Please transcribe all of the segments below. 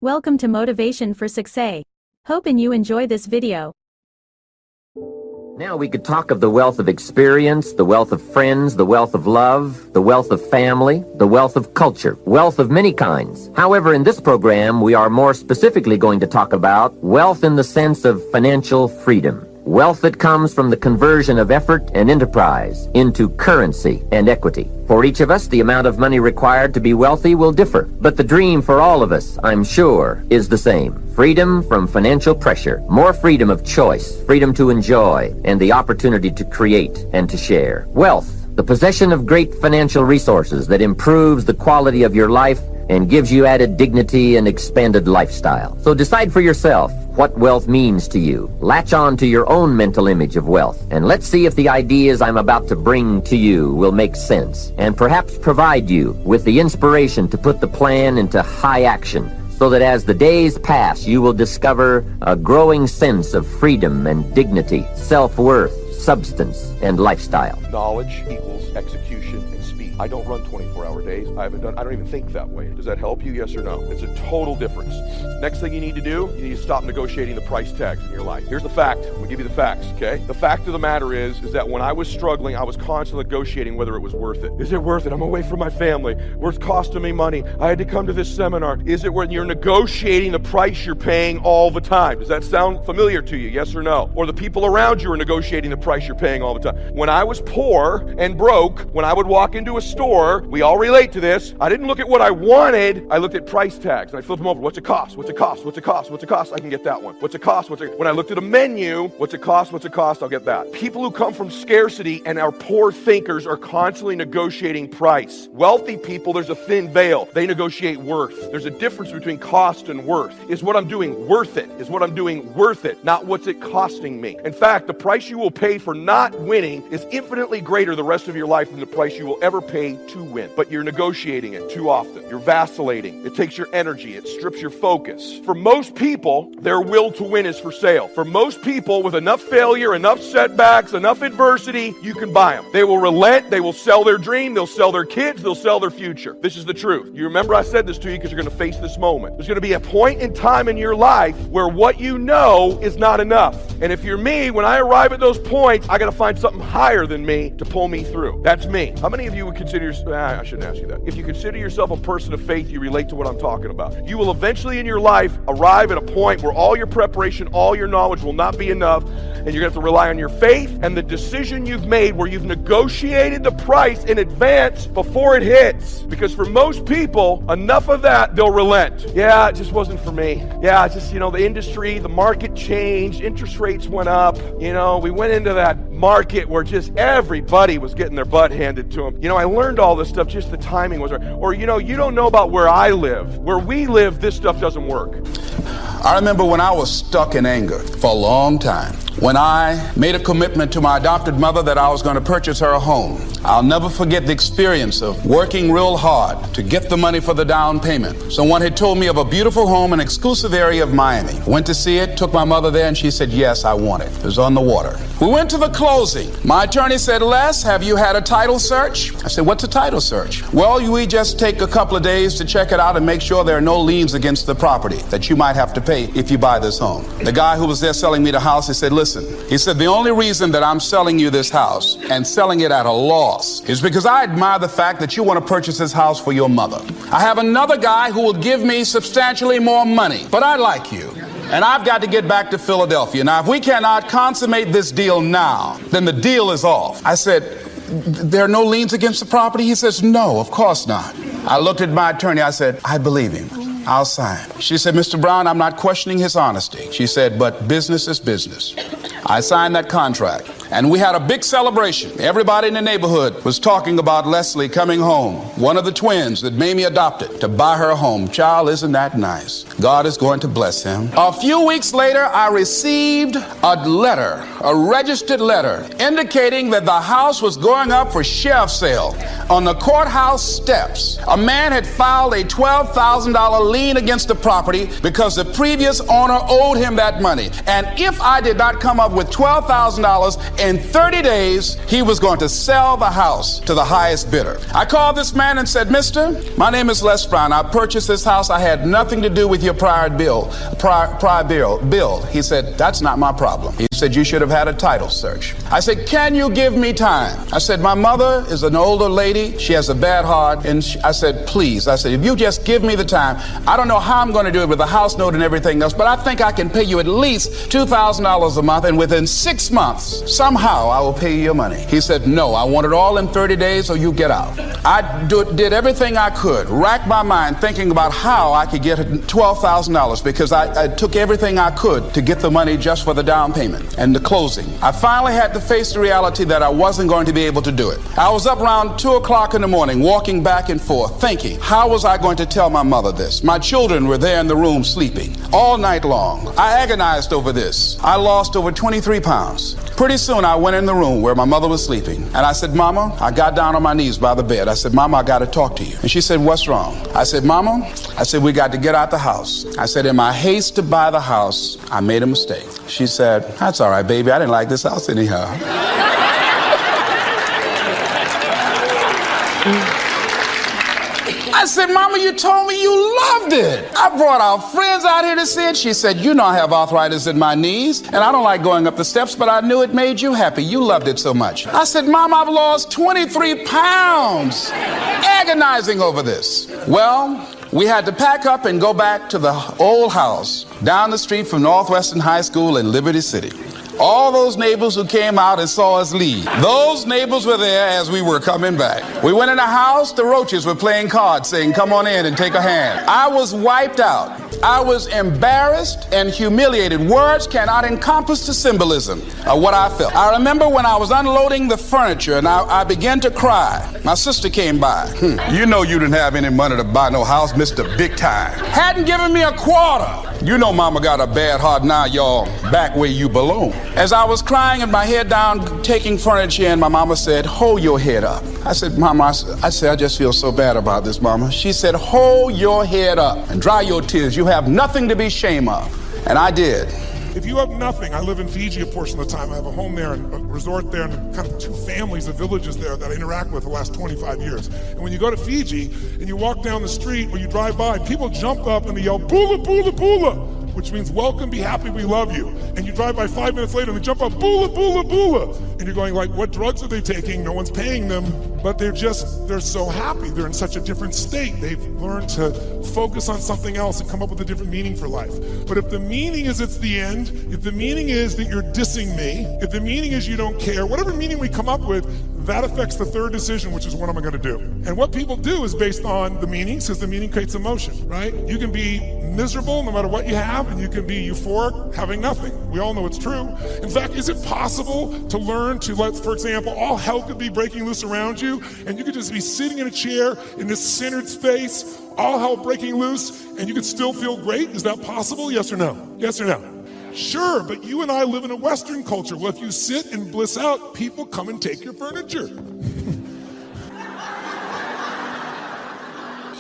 Welcome to Motivation for Success. Hoping you enjoy this video. Now we could talk of the wealth of experience, the wealth of friends, the wealth of love, the wealth of family, the wealth of culture, wealth of many kinds. However, in this program, we are more specifically going to talk about wealth in the sense of financial freedom. Wealth that comes from the conversion of effort and enterprise into currency and equity. For each of us, the amount of money required to be wealthy will differ, but the dream for all of us, I'm sure, is the same. Freedom from financial pressure, more freedom of choice, freedom to enjoy, and the opportunity to create and to share. Wealth, the possession of great financial resources that improves the quality of your life and gives you added dignity and expanded lifestyle. So decide for yourself what wealth means to you. Latch on to your own mental image of wealth, and let's see if the ideas I'm about to bring to you will make sense, and perhaps provide you with the inspiration to put the plan into high action, so that as the days pass, you will discover a growing sense of freedom and dignity, self-worth, substance, and lifestyle. Knowledge equals execution and speed. I don't run 24-hour days. I don't even think that way. Does that help you? Yes or no? It's a total difference. Next thing you need to do, you need to stop negotiating the price tags in your life. Here's the fact. I'm gonna give you the facts, okay? The fact of the matter is that when I was struggling, I was constantly negotiating whether it was worth it. Is it worth it? I'm away from my family. It's costing me money. I had to come to this seminar. Is it worth it? You're negotiating the price you're paying all the time. Does that sound familiar to you? Yes or no? Or the people around you are negotiating the price you're paying all the time. When I was poor and broke, when I would walk into a store, we all relate to this, I didn't look at what I wanted, I looked at price tags, and I flipped them over. What's it cost? What's it cost? What's it cost? What's it cost? I can get that one. What's it cost? When I looked at a menu, what's it cost? What's it cost? I'll get that. People who come from scarcity and are poor thinkers are constantly negotiating price. Wealthy people, there's a thin veil. They negotiate worth. There's a difference between cost and worth. Is what I'm doing worth it? Is what I'm doing worth it? Not what's it costing me. In fact, the price you will pay for not winning is infinitely greater the rest of your life than the price you will ever pay to win. But you're negotiating it too often. You're vacillating. It takes your energy. It strips your focus. For most people, their will to win is for sale. For most people, with enough failure, enough setbacks, enough adversity, you can buy them. They will relent. They will sell their dream. They'll sell their kids. They'll sell their future. This is the truth. You remember I said this to you because you're going to face this moment. There's going to be a point in time in your life where what you know is not enough. And if you're me, when I arrive at those points, I got to find something higher than me to pull me through. That's me. How many of you would consider I shouldn't ask you that. If you consider yourself a person of faith, you relate to what I'm talking about. You will eventually in your life arrive at a point where all your preparation, all your knowledge will not be enough, and you're going to have to rely on your faith and the decision you've made where you've negotiated the price in advance before it hits. Because for most people, enough of that, they'll relent. Yeah, it just wasn't for me. Yeah, it's just, the industry, the market changed, interest rates went up. We went into that market where just everybody was getting their butt handed to them. I learned all this stuff, just the timing was right. Or, you don't know about where I live. Where we live, this stuff doesn't work. I remember when I was stuck in anger for a long time. When I made a commitment to my adopted mother that I was going to purchase her a home. I'll never forget the experience of working real hard to get the money for the down payment. Someone had told me of a beautiful home in an exclusive area of Miami. Went to see it, took my mother there, and she said, yes, I want it. It was on the water. We went to the closing. My attorney said, Les, have you had a title search? I said, what's a title search? Well, we just take a couple of days to check it out and make sure there are no liens against the property that you might have to pay if you buy this home. The guy who was there selling me the house, he said, listen, he said, the only reason that I'm selling you this house and selling it at a loss is because I admire the fact that you want to purchase this house for your mother. I have another guy who will give me substantially more money, but I like you. And I've got to get back to Philadelphia. Now, if we cannot consummate this deal now, then the deal is off. I said, there are no liens against the property? He says, no, of course not. I looked at my attorney. I said, I believe him. I'll sign. She said, Mr. Brown, I'm not questioning his honesty. She said, but business is business. I signed that contract. And we had a big celebration. Everybody in the neighborhood was talking about Leslie coming home, one of the twins that Mamie adopted, to buy her a home. Child, isn't that nice? God is going to bless him. A few weeks later, I received a letter, a registered letter, indicating that the house was going up for sheriff's sale. On the courthouse steps, a man had filed a $12,000 lien against the property because the previous owner owed him that money. And if I did not come up with $12,000 in 30 days, he was going to sell the house to the highest bidder. I called this man and said, Mister, my name is Les Brown. I purchased this house. I had nothing to do with your prior bill. He said, that's not my problem. He said, you should have had a title search. I said, can you give me time? I said, my mother is an older lady. She has a bad heart. And I said, please. I said, if you just give me the time, I don't know how I'm going to do it with the house note and everything else, but I think I can pay you at least $2,000 a month, and within 6 months, somehow I will pay you your money. He said, no, I want it all in 30 days or you get out. I did everything I could, racked my mind thinking about how I could get $12,000 because I took everything I could to get the money just for the down payment and the closing. I finally had to face the reality that I wasn't going to be able to do it. I was up around 2 o'clock in the morning, walking back and forth, thinking, how was I going to tell my mother this? My children were there in the room sleeping all night long. I agonized over this. I lost over 23 pounds. Pretty soon I went in the room where my mother was sleeping and I said, Mama, I got down on my knees by the bed. I said, Mama, I got to talk to you. And she said, what's wrong? I said, Mama, I said, we got to get out the house. I said, in my haste to buy the house, I made a mistake. She said, that's all right, baby. I didn't like this house anyhow. I said, Mama, you told me you loved it. I brought our friends out here to see it. She said, you know I have arthritis in my knees, and I don't like going up the steps, but I knew it made you happy. You loved it so much. I said, Mom, I've lost 23 pounds, agonizing over this. Well, we had to pack up and go back to the old house down the street from Northwestern High School in Liberty City. All those neighbors who came out and saw us leave, those neighbors were there as we were coming back. We went in the house, the roaches were playing cards saying, come on in and take a hand. I was wiped out. I was embarrassed and humiliated. Words cannot encompass the symbolism of what I felt. I remember when I was unloading the furniture and I began to cry. My sister came by. You know you didn't have any money to buy no house, Mr. Big Time. Hadn't given me a quarter. You know Mama got a bad heart now, y'all, back where you belong. As I was crying and my head down, taking furniture in, my mama said, hold your head up. I said, Mama, I just feel so bad about this, Mama. She said, hold your head up and dry your tears. You have nothing to be ashamed of. And I did. If you have nothing, I live in Fiji a portion of the time. I have a home there and a resort there and kind of 2 families of villages there that I interact with the last 25 years. And when you go to Fiji and you walk down the street or you drive by, people jump up and they yell, Bula, Bula, Bula, which means welcome, be happy, we love you. And you drive by 5 minutes later and they jump up, Bula, Bula, Bula. And you're going like, what drugs are they taking? No one's paying them, but they're so happy. They're in such a different state. They've learned to focus on something else and come up with a different meaning for life. But if the meaning is it's the end, if the meaning is that you're dissing me, if the meaning is you don't care, whatever meaning we come up with, that affects the third decision, which is what am I gonna do? And what people do is based on the meaning, because the meaning creates emotion, right? You can be miserable no matter what you have, and you can be euphoric having nothing. We all know it's true. In fact, is it possible to learn to let, for example, all hell could be breaking loose around you, and you could just be sitting in a chair in this centered space, all hell breaking loose, and you could still feel great? Is that possible? Yes or no? Yes or no? Sure, but you and I live in a Western culture. Well, if you sit and bliss out, people come and take your furniture.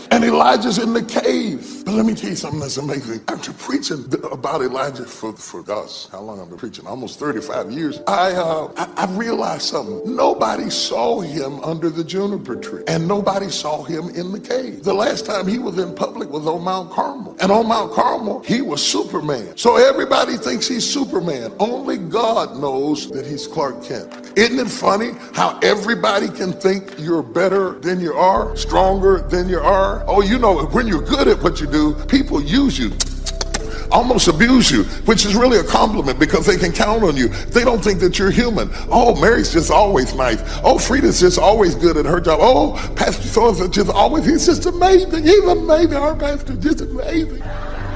And Elijah's in the cave. But let me tell you something that's amazing. After preaching about Elijah for gosh, how long I've been preaching? Almost 35 years. I realized something. Nobody saw him under the juniper tree. And nobody saw him in the cave. The last time he was in public was on Mount Carmel. And on Mount Carmel, he was Superman. So everybody thinks he's Superman. Only God knows that he's Clark Kent. Isn't it funny how everybody can think you're better than you are, stronger than you are? Oh, you know, when you're good at what you do, people use you, almost abuse you, which is really a compliment because they can count on you. They don't think that you're human. Oh, Mary's just always nice. Oh, Frida's just always good at her job. Oh, Pastor so-and-so just always, he's just amazing. He's amazing. Our pastor, just amazing.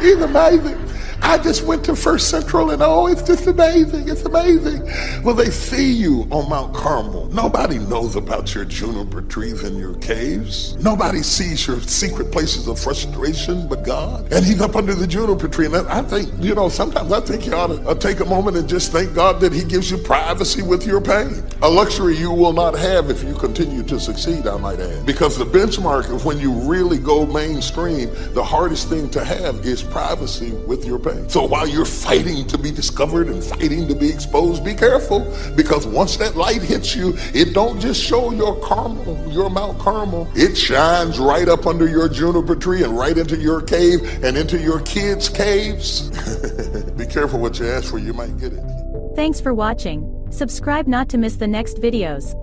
He's amazing. I just went to First Central and oh, it's just amazing. It's amazing. Well, they see you on Mount Carmel. Nobody knows about your juniper trees and your caves. Nobody sees your secret places of frustration but God. And he's up under the juniper tree. And I think, you know, sometimes I think you ought to take a moment and just thank God that he gives you privacy with your pain. A luxury you will not have if you continue to succeed, I might add. Because the benchmark of when you really go mainstream, the hardest thing to have is privacy with your pain. everything. So while you're fighting to be discovered and fighting to be exposed, be careful, because once that light hits you, it don't just show your Mount Carmel. It shines right up under your juniper tree and right into your cave and into your kids' caves. Be careful what you ask for, you might get it. Thanks for watching. Subscribe not to miss the next videos.